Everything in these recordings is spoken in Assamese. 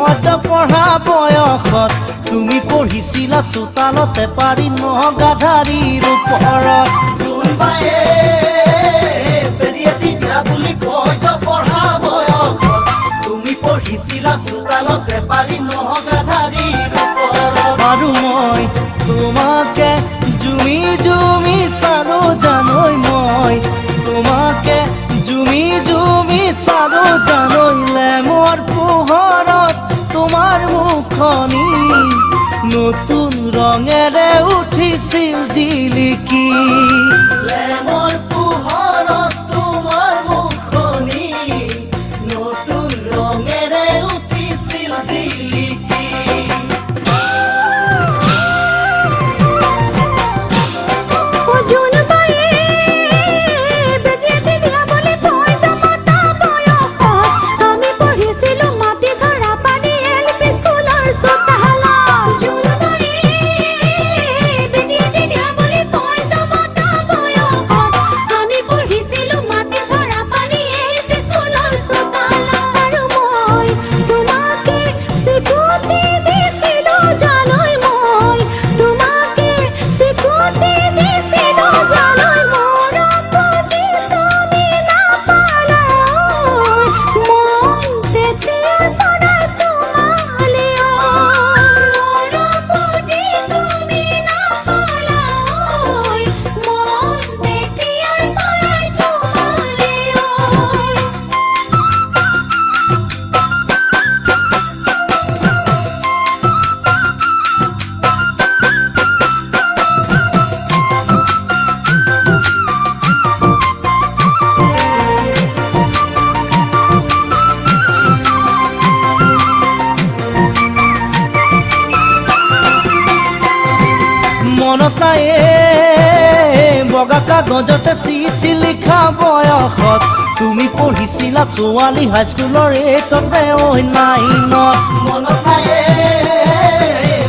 পদ্য পঢ়া বয়সত তুমি পঢ়িছিলা চোতালতে পাৰি নগাধাৰীৰ ওপৰত কোনবায়ে বেজিয়াতি দিয়া বুলি পদ্য পঢ়া বয়সত তুমি পঢ়িছিলা চোতালতে পাৰি নগাধাৰীৰ ওপৰত আৰু মই তোমাকে জুমি জুমি চাৰো জানৈ মই তোমাকে জুমি জুমি চাৰো জানৈলে মোৰ পোহৰত তোমাৰ মুখনি নতুন ৰঙেৰে উঠিছিল জিলিকি মোৰ পোহৰত তোমাৰ মুখনি নতুন ৰঙেৰে উঠিছিল জিলিকি মনত নাই বগা কাগজতে চিঠি লিখা বয়সত তুমি পঢ়িছিলা ছোৱালী হাইস্কুলৰ এইটতে নাইনত মনত নাই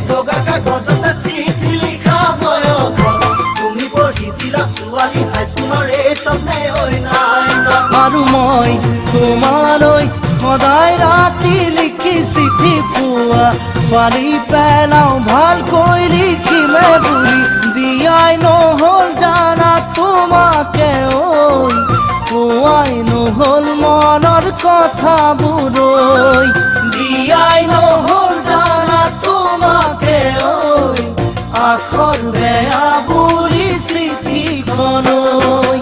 বগা কাগজতে চিঠি লিখা বয়সত তুমি পঢ়িছিলা ছোৱালী হাইস্কুলৰ এইটতে নাইনত আৰু মই তোমালৈ সদায় ৰাতি লিখি চিঠি পোৱা পাৰি পেলাওঁ ভালকৈ লিখিমে বুলি দিয়াই নহ'ল জানা তোমাকে ঐ কোৱাই নহ'ল মনৰ কথাবোৰৈ দিয়াই নহ'ল জানা তোমাকে ঐ আখৰ বেয়া বুলি চিঠিখনৈ